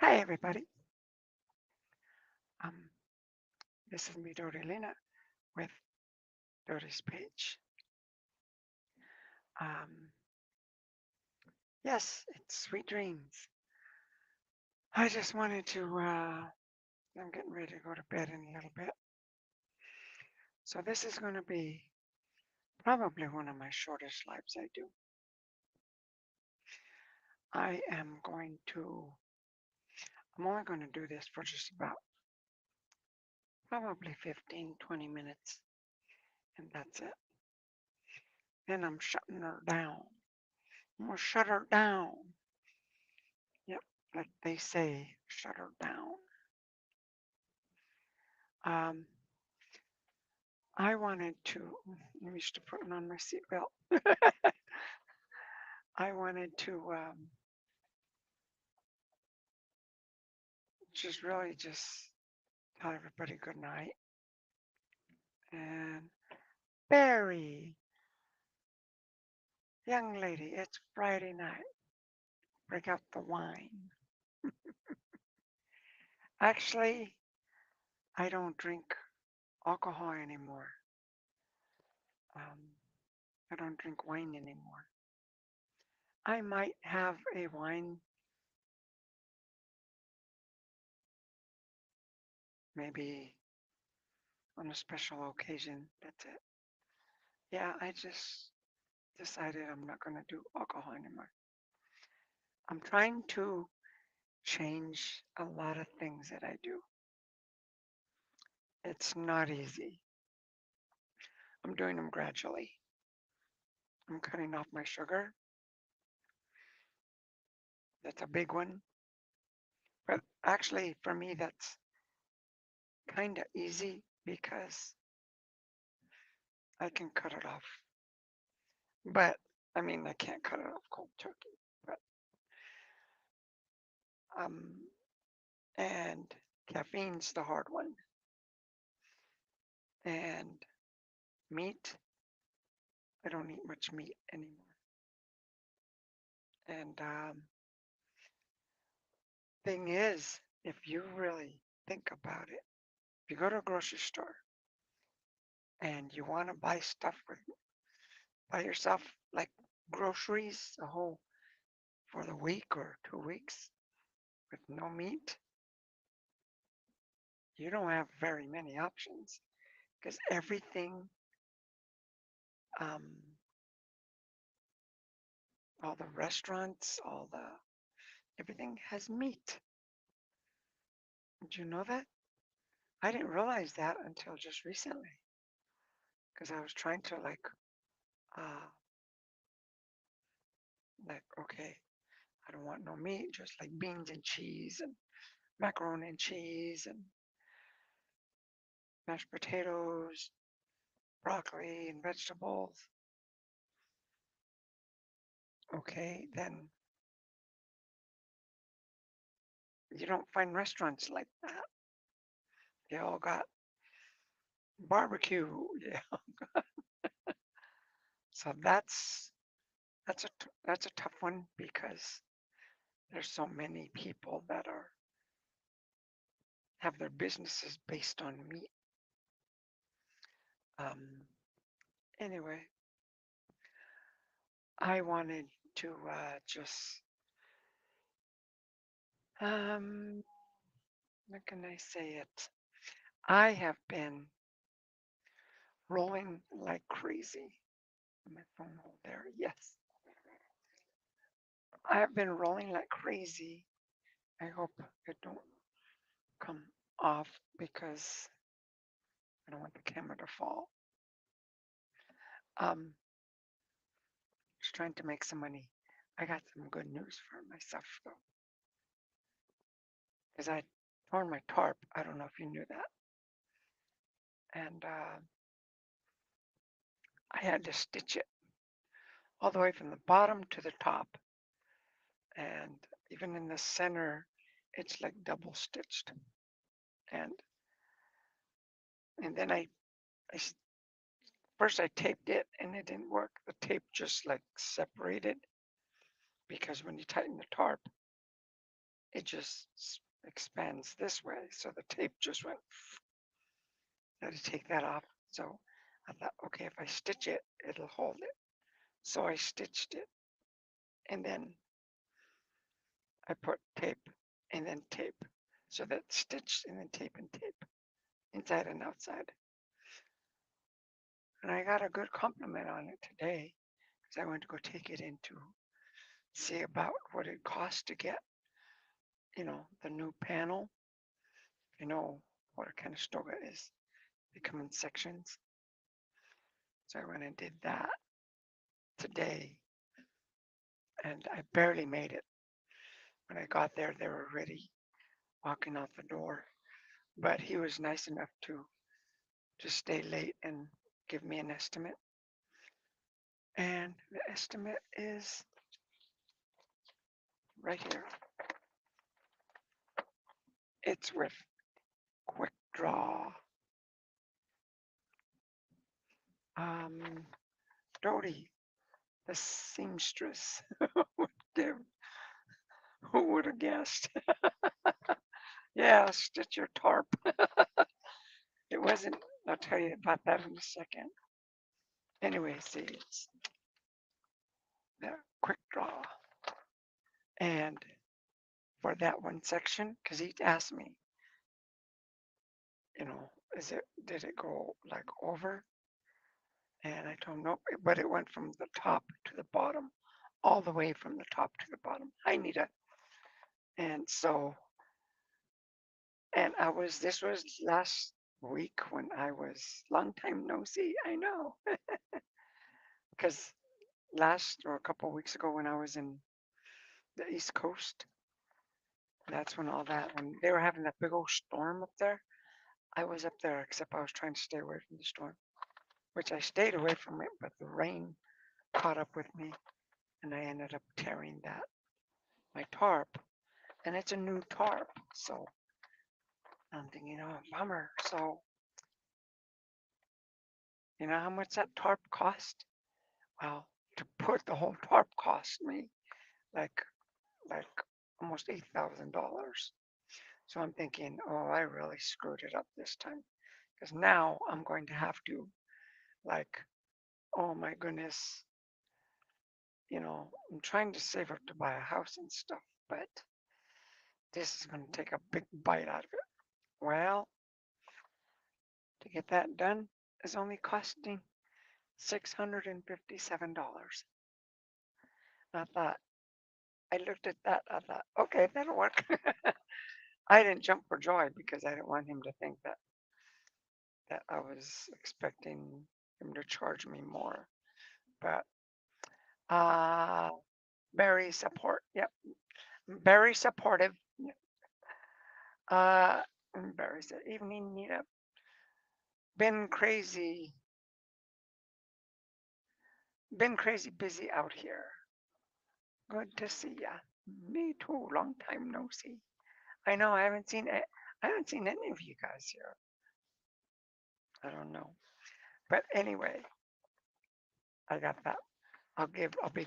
Hi, everybody. Um, this is me, Dodi Lina, with Dodi's page. Um, yes, it's sweet dreams. I just wanted to, I'm getting ready to go to bed in a little bit. So this is going to be probably one of my shortest lives I do. I am going to, I'm only going to do this for just about probably 15, 20 minutes, and that's it. Then I'm shutting her down. I'm going to shut her down. Yep, like they say, shut her down. Um, I wanted to, I'm used to putting on my seatbelt. I wanted to just really just tell everybody good night. And Barry, young lady, it's Friday night. Break out the wine. Actually, I don't drink alcohol anymore. Um, I don't drink wine anymore. I might have a wine maybe on a special occasion. That's it. Yeah, I just decided I'm not going to do alcohol anymore. I'm trying to change a lot of things that I do. It's not easy. I'm doing them gradually. I'm cutting off my sugar. That's a big one. But actually, for me, that's kind of easy because I can cut it off. But I mean, I can't cut it off cold turkey. But um, and caffeine's the hard one. And meat, I don't eat much meat anymore. And thing is, if you really think about it, if you go to a grocery store and you want to buy stuff by yourself, like groceries, a whole for the week or 2 weeks with no meat, you don't have very many options because everything, um, all the restaurants, everything has meat. Did you know that? I didn't realize that until just recently because I was trying to uh, okay, I don't want no meat, just like beans and cheese and macaroni and cheese and mashed potatoes, broccoli and vegetables. Okay, then you don't find restaurants like that. They all got barbecue. Yeah. So that's a tough one because there's so many people that are have their businesses based on meat. Um, anyway, I wanted to just um, how can I say it? I have been rolling like crazy. My phone hold there. Yes, I have been rolling like crazy. I hope it don't come off because I don't want the camera to fall. Just trying to make some money. I got some good news for myself though, because I torn my tarp. I don't know if you knew that, and I had to stitch it all the way from the bottom to the top, and even in the center, it's like double stitched. And and then first I taped it and it didn't work. The tape just like separated because when you tighten the tarp, it just expands this way. So the tape just went, I had to take that off. So I thought, okay, if I stitch it, it'll hold it. So I stitched it, and then I put tape and then tape. So that stitched and then tape and tape, inside and outside. And I got a good compliment on it today because I went to go take it in to see about what it costs to get, the new panel. You know what kind of stoga is. They come in sections. So I went and did that today, and I barely made it. When I got there, they were already walking out the door. But he was nice enough to just stay late and give me an estimate. And the estimate is right here. It's with Quick Draw. Dodie, the seamstress, would give. Who would have guessed? Yeah, stitch your tarp. It wasn't, I'll tell you about that in a second. Anyway, see, it's the Quick Draw. And for that one section, because he asked me, did it go like over? And I told him, nope, but it went from the top to the bottom, all the way from the top to the bottom. Hi, Nita. And so, and this was last week when I was, long time no see, I know. Because last or a couple of weeks ago when I was in the East Coast, that's when when they were having that big old storm up there, I was up there, except I was trying to stay away from the storm, which I stayed away from it, but the rain caught up with me and I ended up tearing my tarp, and it's a new tarp. So I'm thinking, oh, bummer. So you know how much that tarp cost? Well, to put the whole tarp cost me like like almost $8,000. So I'm thinking, oh, I really screwed it up this time because now I'm going to have to like, oh my goodness, I'm trying to save up to buy a house and stuff, but this is going to take a big bite out of it. Well, to get that done is only costing $657. I thought, I looked at that, I thought, okay, that'll work. I didn't jump for joy because I didn't want him to think that I was expecting him to charge me more. But uh very yep, very supportive. Uh Barry said, evening Nita. Been crazy busy out here. Good to see ya. Me too. Long time no see. I know I haven't seen any of you guys here. I don't know. But anyway, I got that. I'll be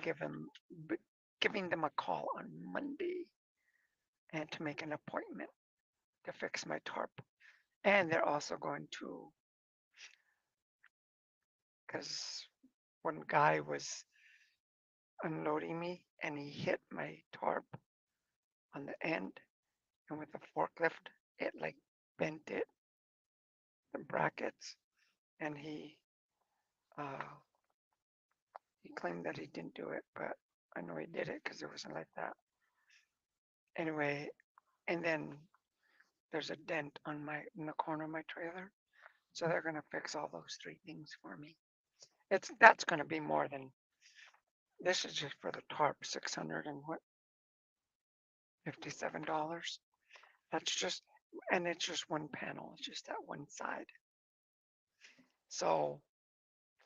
giving them a call on Monday and to make an appointment to fix my tarp. And they're also going to, because one guy was unloading me and he hit my tarp on the end, and with the forklift it like bent the brackets, and uh he claimed that he didn't do it, but I know he did it because it wasn't like that. Anyway, and then there's a dent in the corner of my trailer. So they're gonna fix all those three things for me. That's gonna be more than this is just for the tarp, 600 and what, $57. That's just, and it's just one panel, it's just that one side. So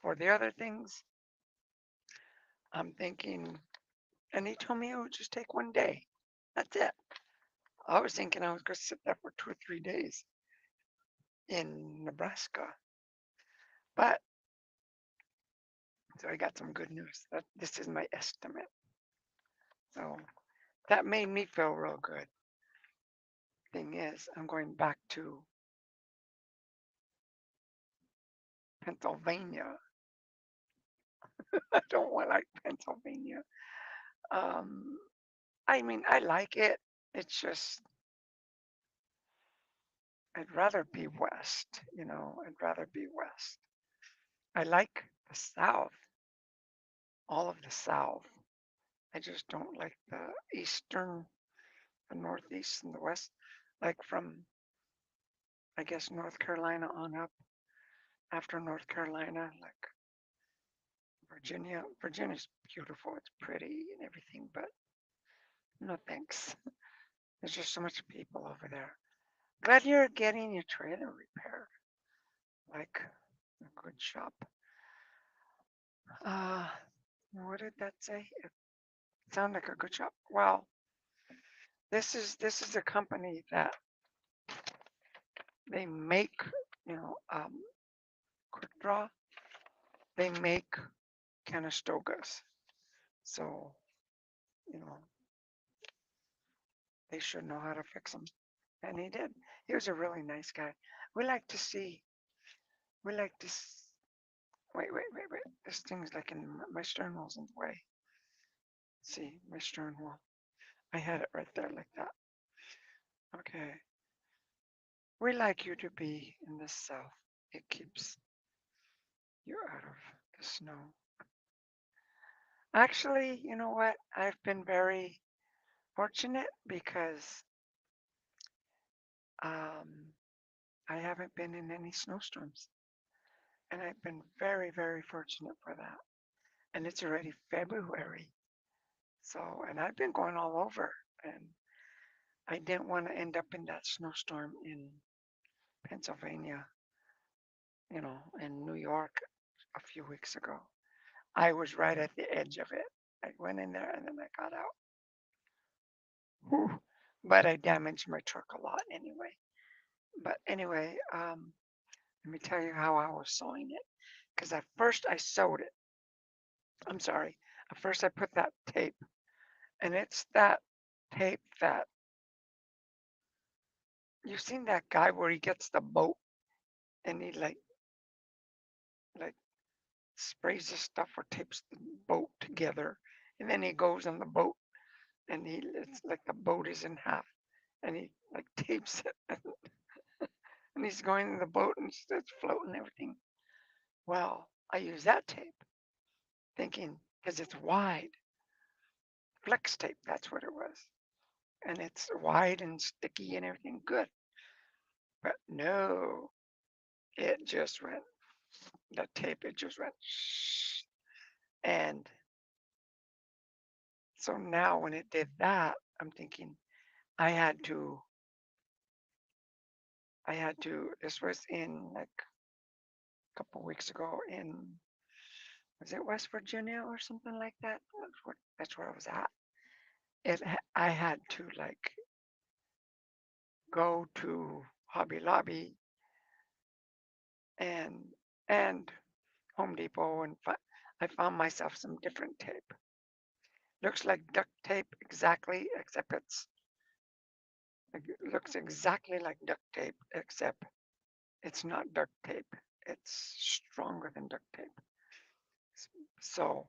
for the other things, I'm thinking, and he told me it would just take one day. That's it. I was thinking I was gonna sit there for 2 or 3 days in Nebraska. But so I got some good news that this is my estimate. So that made me feel real good. thing is, I'm going back to Pennsylvania. I don't want like Pennsylvania. Um, I mean, I like it. It's just I'd rather be west, I'd rather be west. I like the south, all of the south. I just don't like the eastern, the northeast and the west. Like from, I guess, North Carolina on up. After North Carolina, like Virginia. Virginia's beautiful. It's pretty and everything, but no thanks. There's just so much people over there. Glad you're getting your trailer repaired. Like a good shop. Uh, what did that say? It sounded like a good shop. Well, this is a company that they make, you know, um, quick draw. They make Canastogas. So, you know, they should know how to fix them. And he did. He was a really nice guy. We like to see, we like to, wait. This thing's like in my stern wheel's in the way. See, my stern wheel. I had it right there like that. Okay. We like you to be in the south. It keeps you out of the snow. Actually, you know what? I've been very fortunate because um, I haven't been in any snowstorms. And I've been very, very fortunate for that. And it's already February. So, and I've been going all over. And I didn't want to end up in that snowstorm in Pennsylvania, in New York a few weeks ago. I was right at the edge of it. I went in there and then I got out. Whew. But I damaged my truck a lot anyway. But anyway, let me tell you how I was sewing it. Because at first I sewed it. I'm sorry. At first I put that tape, and it's that tape that you've seen that guy where he gets the boat and he like sprays the stuff or tapes the boat together, and then he goes on the boat and it's like the boat is in half, and he like tapes it, and he's going in the boat and it's floating and everything. Well, I use that tape thinking because it's wide, flex tape, that's what it was. And it's wide and sticky and everything good. But no, it just went, the tape, it just went, shh. And so now when it did that, I'm thinking I had to, this was in like a couple weeks ago in, was it West Virginia or something like that? That's where I was at. I had to like go to Hobby Lobby and and Home Depot and I found myself some different tape. Looks like duct tape exactly, except it looks exactly like duct tape, except it's not duct tape. It's stronger than duct tape. So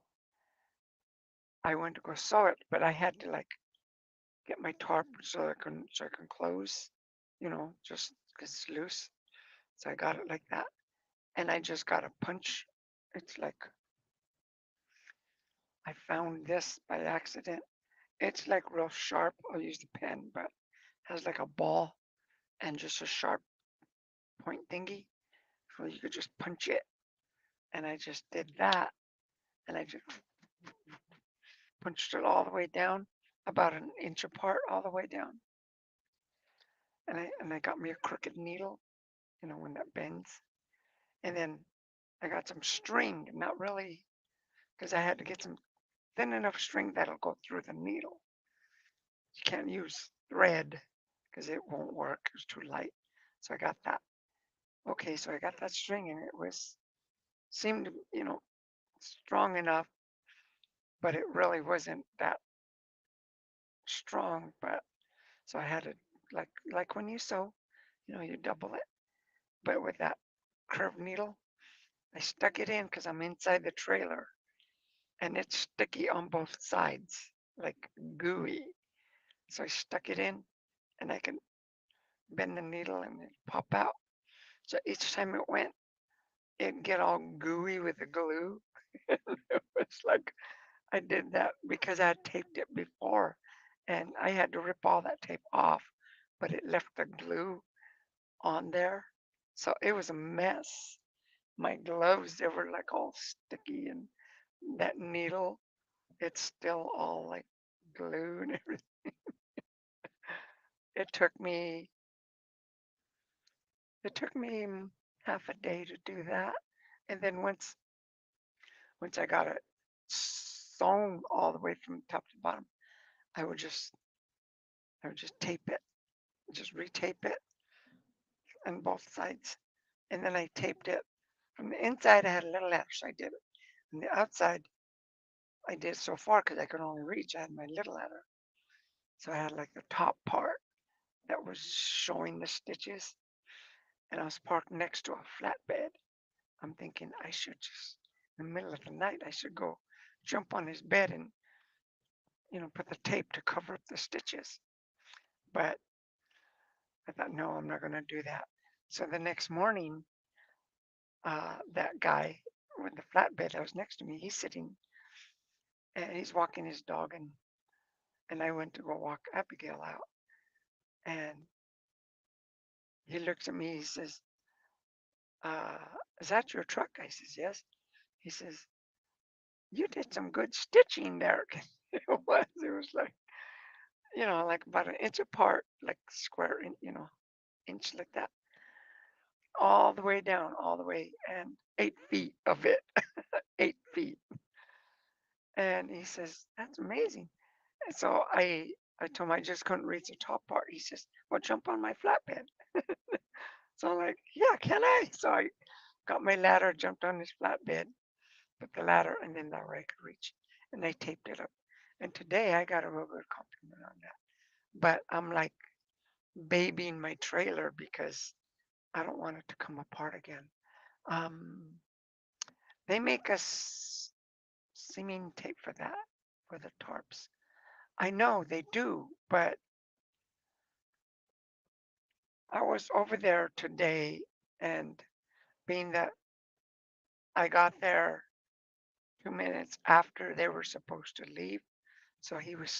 I went to go sew it, but I had to like get my tarp so I can close, just 'cause it's loose. So I got it like that, and I just got a punch. It's like I found this by accident. It's like real sharp. I'll use the pen, but has like a ball and just a sharp point thingy, so you could just punch it. And I just did that, and I just punched it all the way down, about an inch apart, all the way down. And I got me a crooked needle, when that bends. And then I got some string, not really, because I had to get some thin enough string that'll go through the needle. You can't use thread because it won't work. It's too light. So I got that. Okay, so I got that string and it seemed, strong enough, but it really wasn't that strong. But so I had to like when you sew, you double it. But with that curved needle, I stuck it in because I'm inside the trailer and it's sticky on both sides, like gooey. So I stuck it in and I could bend the needle and it pop out. So each time it went, it'd get all gooey with the glue. It was like I did that because I had taped it before and I had to rip all that tape off, but it left the glue on there. So it was a mess. My gloves, they were like all sticky and that needle, it's still all like glued and everything. It took me it took me half a day to do that. And then once I got it sewn all the way from top to bottom, I would just I would just tape it, just retape it on both sides. And then I taped it from the inside. I had a little ladder, so I did it. On the outside, I did so far because I could only reach. I had my little ladder, so I had like the top part that was showing the stitches, and I was parked next to a flatbed. I'm thinking I should just in the middle of the night I should go jump on his bed and put the tape to cover up the stitches. But I thought, no, I'm not going to do that. So the next morning, that guy with the flatbed that was next to me, he's sitting and he's walking his dog, and I went to go walk Abigail out, and he looks at me. He says, uh, "Is that your truck?" I says, "Yes." He says, "You did some good stitching there." It was like like about an inch apart, like square, inch like that, all the way down, all the way, and 8 feet of it, 8 feet. And he says, "That's amazing." And so I told him I just couldn't reach the top part. He says, "Well, jump on my flatbed." So I'm like, "Yeah, can I?" So I got my ladder, jumped on his flatbed, put the ladder, and then that way I could reach. And they taped it up. And today I got a real good compliment on that. But I'm like babying my trailer because I don't want it to come apart again. Um, they make us seaming tape for that, for the tarps. I know they do, but I was over there today, and being that I got there 2 minutes after they were supposed to leave, so he was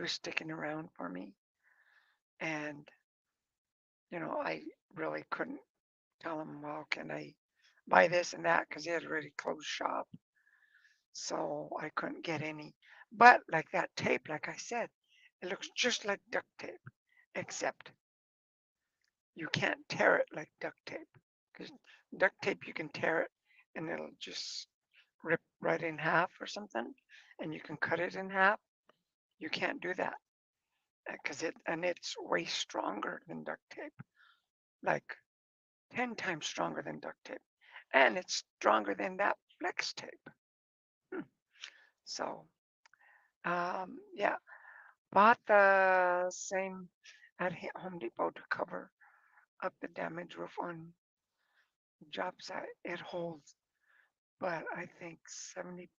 sticking around for me, and I really couldn't tell him, well, can I buy this and that, because he had already closed shop, so I couldn't get any. But like that tape, like I said, it looks just like duct tape, except you can't tear it like duct tape. Because duct tape, you can tear it and it'll just rip right in half or something, and you can cut it in half. You can't do that because it's way stronger than duct tape, like 10 times stronger than duct tape, and it's stronger than that flex tape. Hmm. So, yeah, bought the same at Home Depot to cover up the damaged roof on job site. It holds, but I think 70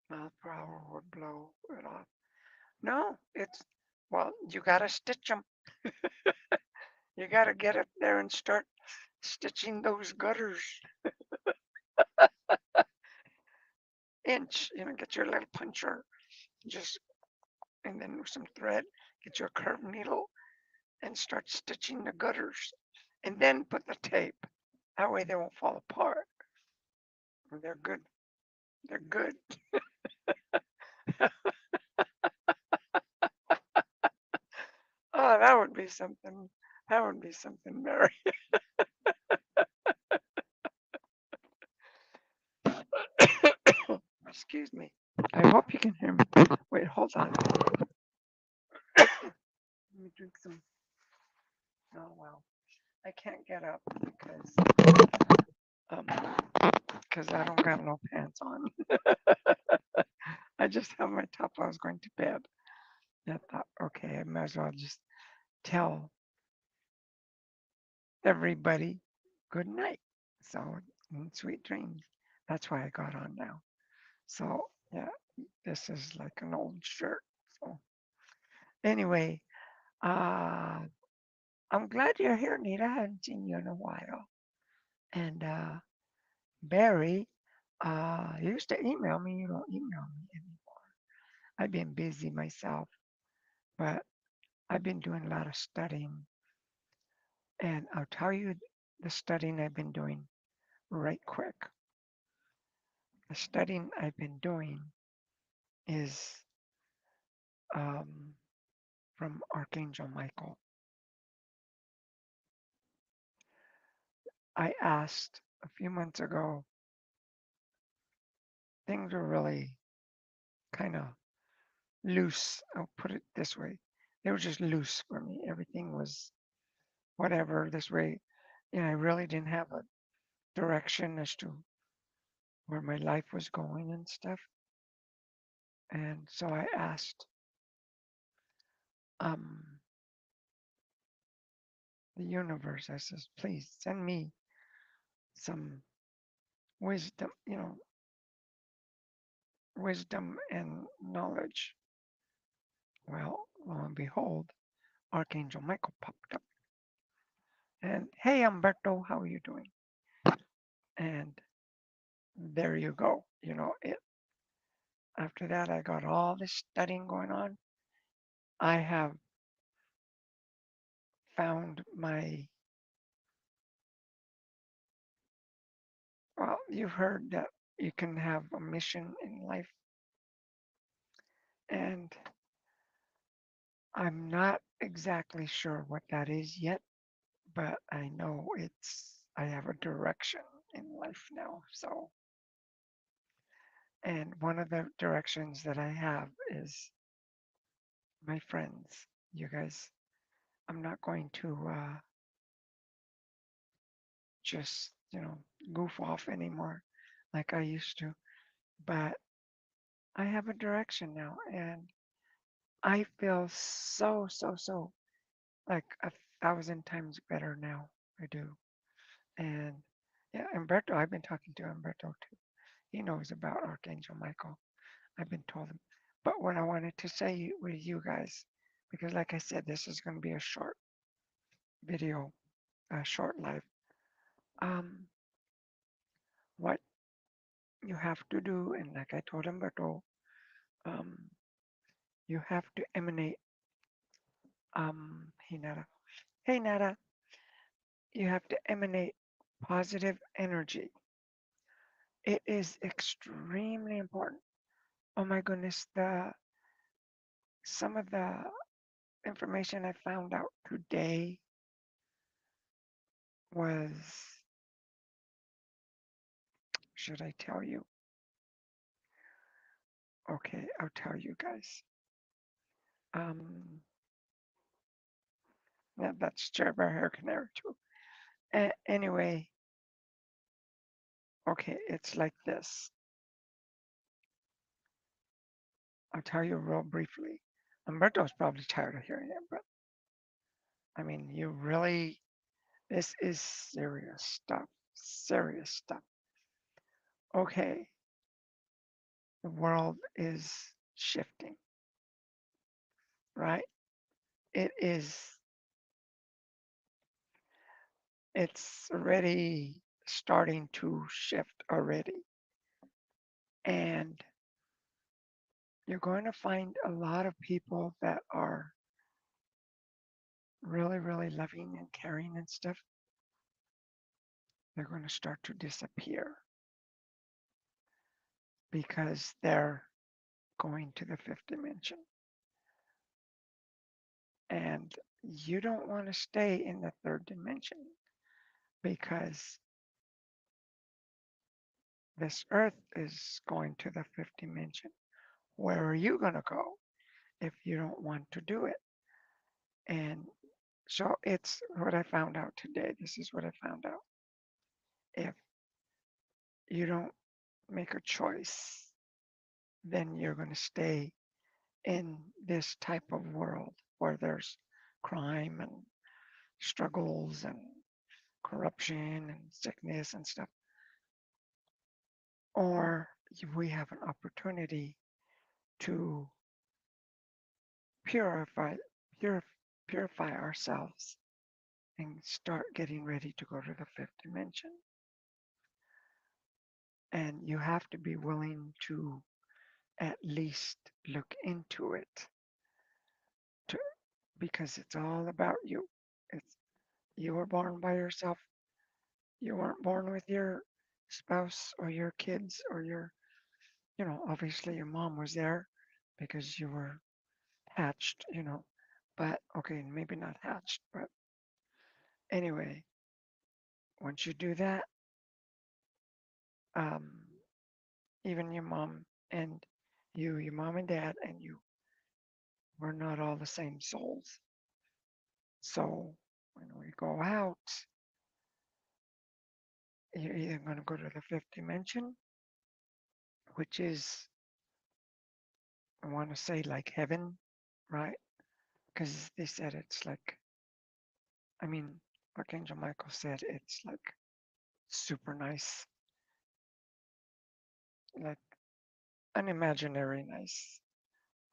miles per hour would blow it off. No, well, you gotta stitch them. You gotta get up there and start stitching those gutters. Get your little puncher, just and then with some thread, get your curved needle and start stitching the gutters, and then put the tape. That way they won't fall apart. They're good. They're good. Oh, that would be something. That would be something, Mary. Excuse me. I hope you can hear me. Wait, hold on. Let me drink some. Oh well, I can't get up um because I don't got no pants on. I just have my top. I was going to bed. I thought, okay, I might as well just tell everybody good night. So, sweet dreams. That's why I got on now. So, yeah, this is like an old shirt. So, anyway, uh, I'm glad you're here, Nita. I haven't seen you in a while. And Barry, you used to email me. You don't email me anymore. I've been busy myself, but I've been doing a lot of studying. And I'll tell you the studying I've been doing right quick. The studying I've been doing is um, from Archangel Michael. I asked a few months ago, things were really kind of loose. I'll put it this way. They were just loose for me. Everything was whatever this way. I really didn't have a direction as to where my life was going and stuff. And so I asked um, the universe, I says, please send me some wisdom, wisdom and knowledge. Well, lo and behold, Archangel Michael popped up. And hey, Umberto, how are you doing? And there you go. After that, I got all this studying going on. I have found well, you've heard that you can have a mission in life. And I'm not exactly sure what that is yet, but I know I have a direction in life now. So, and one of the directions that I have is my friends. You guys, I'm not going to just, goof off anymore like I used to, but I have a direction now and I feel so, so, so like 1,000 times better now. I do. And yeah, Umberto, I've been talking to Umberto too. He knows about Archangel Michael. I've been told him. But what I wanted to say with you guys, because like I said, this is going to be a short video, a short live. Um, what you have to do, and like I told Umberto, um, you have to emanate. Hey Nada, hey Nada, you have to emanate positive energy. It is extremely important. Oh my goodness, the some of the information I found out today was, should I tell you? Okay, I'll tell you guys. Um, yeah, that's Cher Hair Canary too. Anyway, okay, it's like this. I'll tell you real briefly. Umberto's probably tired of hearing it, but I mean, this is serious stuff. Serious stuff. Okay, the world is shifting, right? It is, it's already starting to shift already. And you're going to find a lot of people that are really, really loving and caring and stuff. They're going to start to disappear because they're going to the fifth dimension. And you don't want to stay in the third dimension because this earth is going to the fifth dimension. Where are you going to go if you don't want to do it? And so it's what I found out today. This is what I found out. If you don't make a choice, then you're going to stay in this type of world where there's crime and struggles and corruption and sickness and stuff, or we have an opportunity to purify purif- purify ourselves and start getting ready to go to the fifth dimension. And you have to be willing to at least look into it to, because it's all about you. It's you were born by yourself. You weren't born with your spouse or your kids or your, obviously your mom was there because you were hatched, but okay, maybe not hatched, but anyway, once you do that, um, even your mom and your mom and dad and you were not all the same souls. So when we go out, you're either going to go to the fifth dimension, which is, I want to say like heaven, right? Because they said it's like, I mean, Archangel Michael said it's like super nice, like unimaginary nice.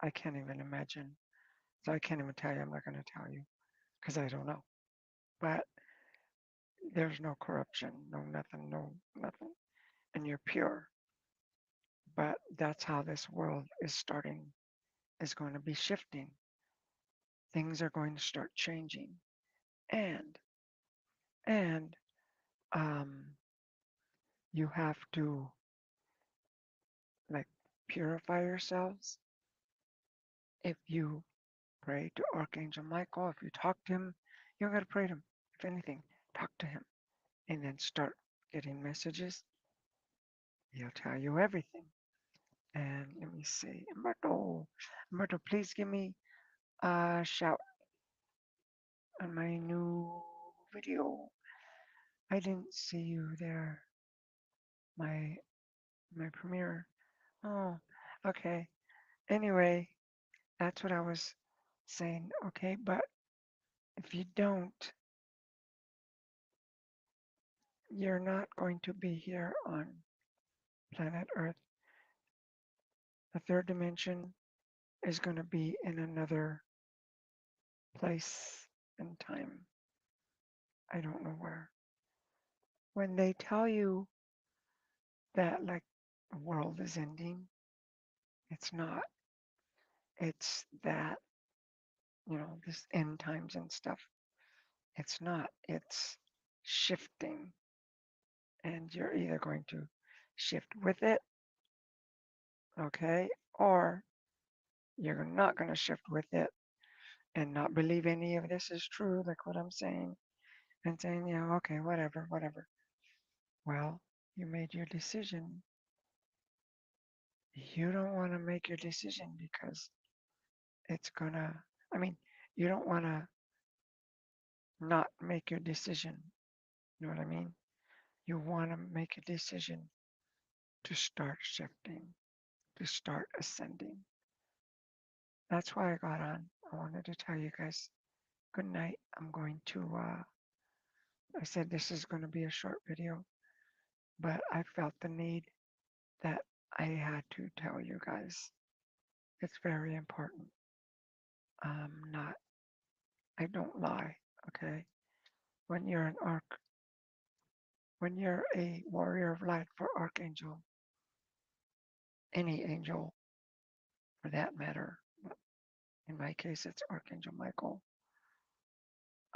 I can't even imagine. So I can't even tell you. I'm not going to tell you because I don't know. But there's no corruption, no nothing, no nothing. And you're pure. But that's how this world is starting, is going to be shifting. Things are going to start changing. And, and, um, you have to like purify yourselves. If you pray to Archangel Michael, if you talk to him, you don't got to pray to him. If anything, talk to him and then start getting messages. He'll tell you everything. And let me see, Humberto, please give me a shout on my new video. I didn't see you there, my my premiere. Oh, okay. Anyway, that's what I was saying. Okay, but if you don't, you're not going to be here on planet Earth. The third dimension is going to be in another place and time. I don't know where. When they tell you that like the world is ending, it's not. It's that, this end times and stuff. It's not. It's shifting. And you're either going to shift with it, okay, or you're not going to shift with it and not believe any of this is true, like what I'm saying, and saying, yeah, okay, whatever, whatever. Well, you made your decision. You don't want to make your decision because it's gonna, I mean, you don't want to not make your decision. You know what I mean? You want to make a decision to start shifting, to start ascending. That's why I got on. I wanted to tell you guys good night. I'm going to, I said this is going to be a short video, but I felt the need that I had to tell you guys. It's very important. Not, I don't lie, okay? When you're an when you're a warrior of light for Archangel, any angel for that matter, but in my case it's Archangel Michael,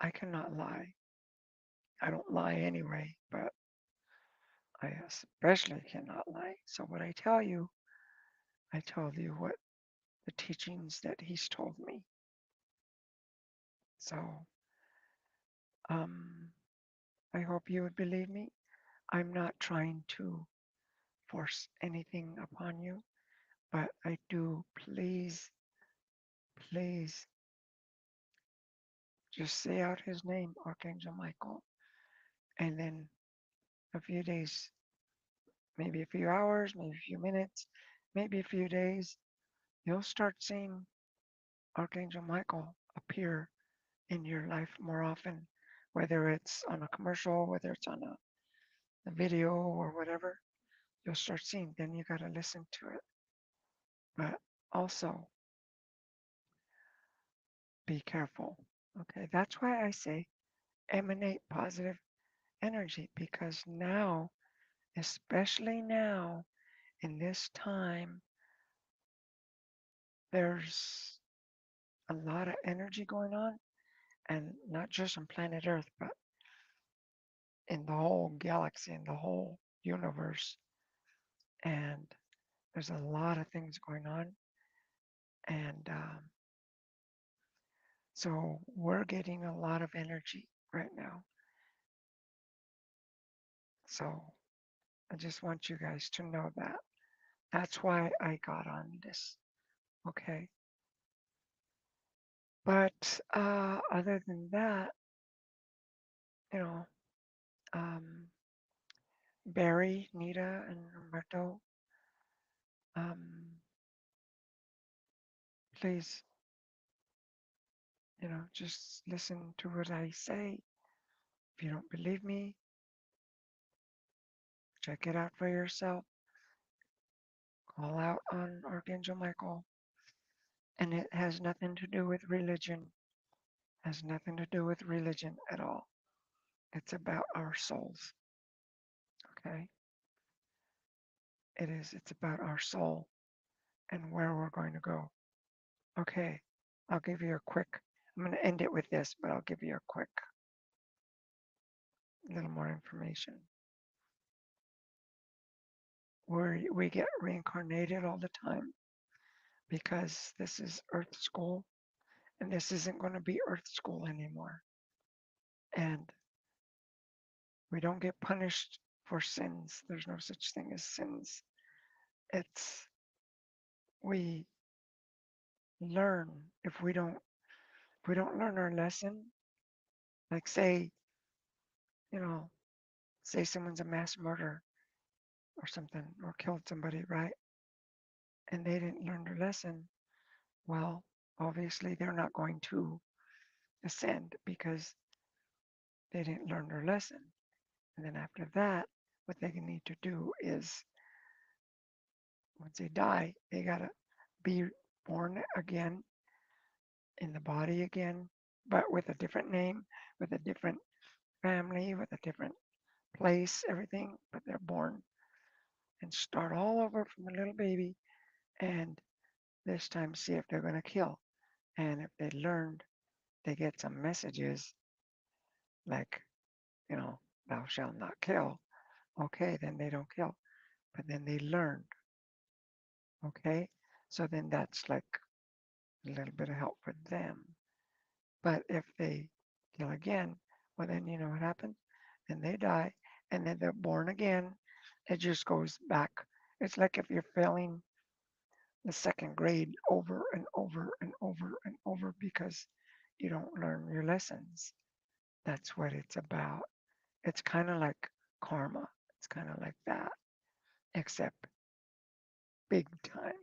I cannot lie. I don't lie anyway, but I especially cannot lie. So what I tell you, I told you what the teachings that he's told me. So um, I hope you would believe me. I'm not trying to force anything upon you, but I do please, please just say out his name, Archangel Michael, and then a few days, maybe a few hours, maybe a few minutes, maybe a few days, you'll start seeing Archangel Michael appear in your life more often, whether it's on a commercial, whether it's on a video or whatever. You'll start seeing. Then you got to listen to it. But also be careful. Okay, that's why I say emanate positive energy, because now, especially now in this time, there's a lot of energy going on, and not just on planet Earth, but in the whole galaxy, in the whole universe. And there's a lot of things going on. And so we're getting a lot of energy right now. So I just want you guys to know that. That's why I got on this. Okay. But other than that, you know, um, Barry, Nita, and Roberto, um, please, just listen to what I say. If you don't believe me, check it out for yourself. Call out on Archangel Michael. And it has nothing to do with religion. Has nothing to do with religion at all. It's about our souls. Okay? It is. It's about our soul and where we're going to go. Okay. I'll give you a quick, I'm going to end it with this, but I'll give you a quick little more information. We get reincarnated all the time because this is Earth School, and this isn't going to be Earth School anymore. And we don't get punished for sins. There's no such thing as sins. It's we learn. If we don't learn our lesson, like you know, say someone's a mass murderer or something, or killed somebody, right? And they didn't learn their lesson, well, obviously they're not going to ascend because they didn't learn their lesson. And then after that, what they need to do is once they die, they gotta be born again in the body again, but with a different name, with a different family, with a different place, everything. But they're born and start all over from a little baby, and this time see if they're gonna kill. And if they learned, they get some messages like, thou shalt not kill. Okay, then they don't kill. But then they learned. Okay, so then that's like a little bit of help for them. But if they kill again, well, then you know what happens? And they die, and then they're born again. It just goes back. It's like if you're failing the second grade over and over and over and over because you don't learn your lessons. That's what it's about. It's kind of like karma. It's kind of like that, except big time.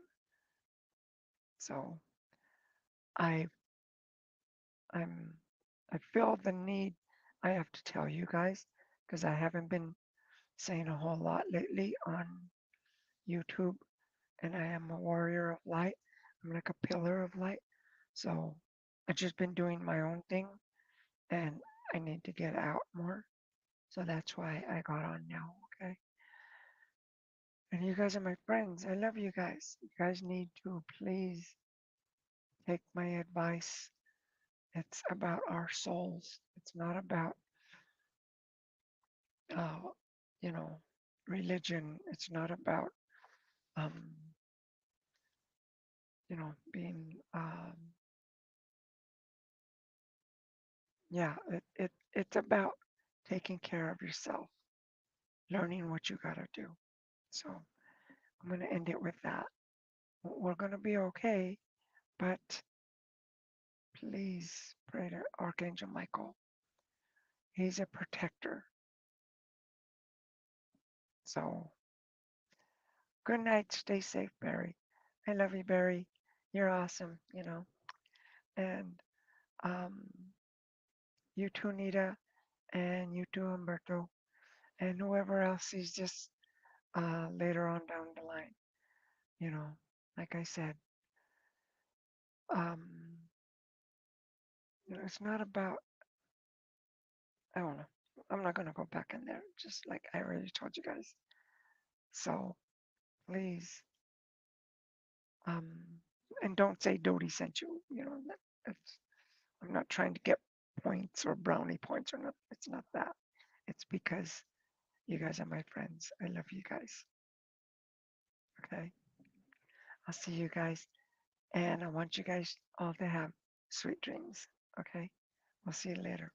So I I'm I feel the need. I have to tell you guys because I haven't been saying a whole lot lately on YouTube, and I am a warrior of light. I'm like a pillar of light. So I've just been doing my own thing, and I need to get out more. So that's why I got on now. Okay. And you guys are my friends. I love you guys. You guys need to please take my advice. It's about our souls. It's not about, uh, you know, religion. It's not about, um, being, yeah, it's about taking care of yourself, learning what you got to do. So I'm going to end it with that. We're going to be okay, but please pray to Archangel Michael. He's a protector. So good night. Stay safe, Barry. I love you, Barry. You're awesome, you know. And um, you too, Nita, and you too, Humberto, and whoever else is just later on down the line. You know, like I said, um, it's not about, I don't know. I'm not going to go back in there, just like I already told you guys. So please, um, and don't say Dodie sent you. You know, that's, I'm not trying to get points or brownie points or not. It's not that. It's because you guys are my friends. I love you guys. Okay. I'll see you guys. And I want you guys all to have sweet dreams. Okay. We'll see you later.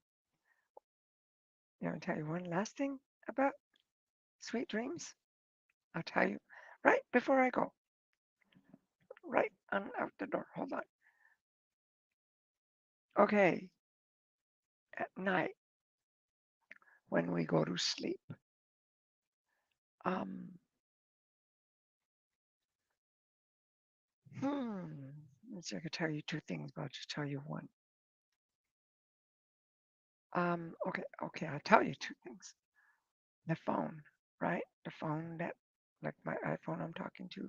You want to tell you one last thing about sweet dreams? I'll tell you right before I go, right on out the door. Hold on. Okay. At night, when we go to sleep, um, let's see, I could tell you two things, but I'll just tell you one. Okay, I'll tell you two things. The phone, right? The phone that, like my iPhone I'm talking to,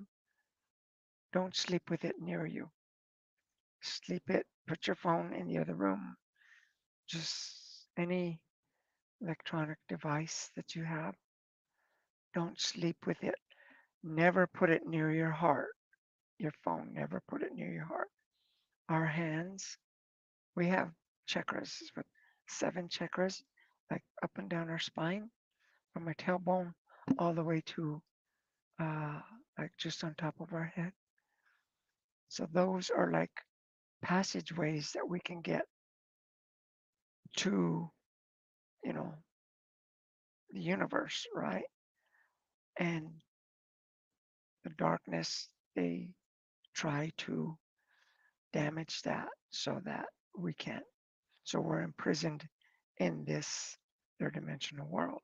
don't sleep with it near you. Sleep it, put your phone in the other room. Just any electronic device that you have, don't sleep with it. Never put it near your heart. Your phone, never put it near your heart. Our hands, we have chakras with 7 chakras, like up and down our spine, from our tailbone all the way to uh, like just on top of our head. So those are like passageways that we can get to, you know, the universe, right? And the darkness, they try to damage that so that we can't. So we're imprisoned in this third dimensional world.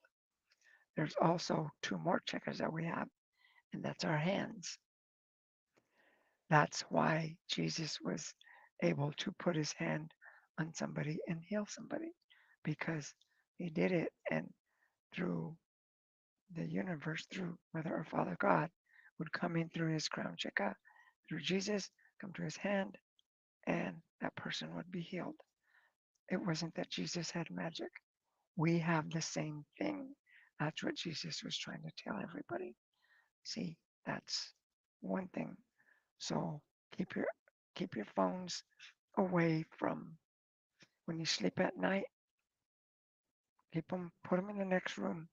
There's also two more checkers that we have, and that's our hands. That's why Jesus was able to put his hand on somebody and heal somebody, because he did it, and through the universe, through Mother or Father God, would come in through his crown chakra, through Jesus, come to his hand, and that person would be healed. It wasn't that Jesus had magic. We have the same thing. That's what Jesus was trying to tell everybody. See, that's one thing. So keep your keep your phones away from when you sleep at night. Keep them, put them in the next room.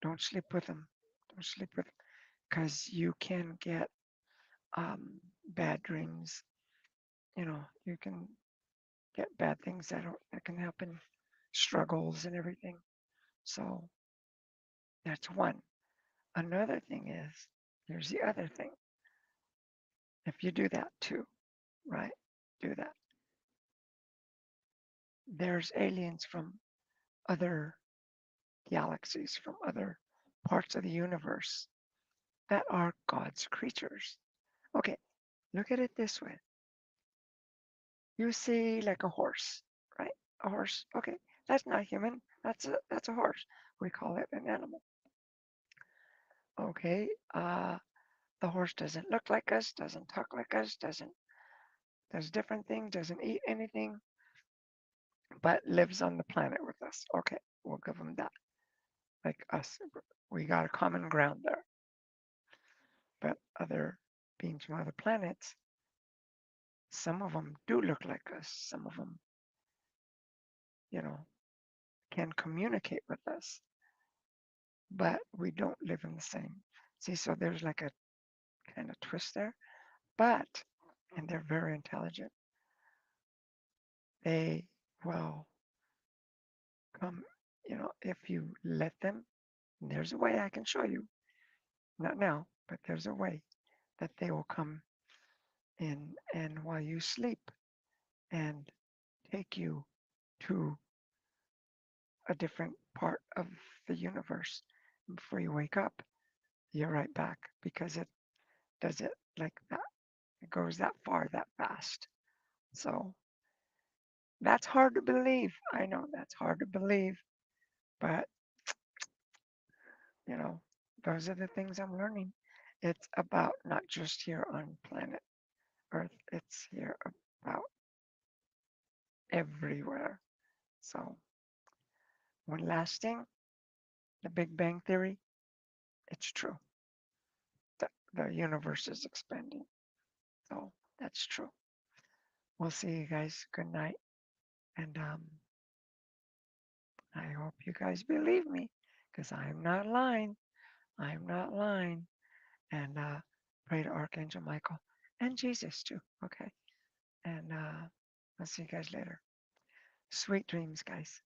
Don't sleep with them. Don't sleep with them because you can get bad dreams. You know, you can get bad things that can happen, struggles and everything. So that's one. Another thing is, here's the other thing. If you do that too, right? Do that. There's aliens from other galaxies, from other parts of the universe that are God's creatures. Okay, look at it this way. You see like a horse, right? A horse. Okay, that's not human. That's a horse. We call it an animal. Okay, the horse doesn't look like us, doesn't talk like us, does different things, doesn't eat anything, but lives on the planet with us. Okay, we'll give them that. Like us, we got a common ground there. But other beings from other planets, some of them do look like us. Some of them, you know, can communicate with us, but we don't live in the same. See, so there's like a kind of twist there. But, and they're very intelligent, they will come, if you let them. And there's a way I can show you, not now, but there's a way that they will come in and while you sleep and take you to a different part of the universe. Before you wake up, you're right back because it does it like that. It goes that far, that fast. So that's hard to believe. I know that's hard to believe, but you know, those are the things I'm learning. It's about not just here on planet Earth, it's here about everywhere. So, one last thing, the Big Bang Theory, it's true. The universe is expanding. So, that's true. We'll see you guys. Good night. And I hope you guys believe me because I'm not lying. I'm not lying. And pray to Archangel Michael and Jesus too. Okay. And I'll see you guys later. Sweet dreams, guys.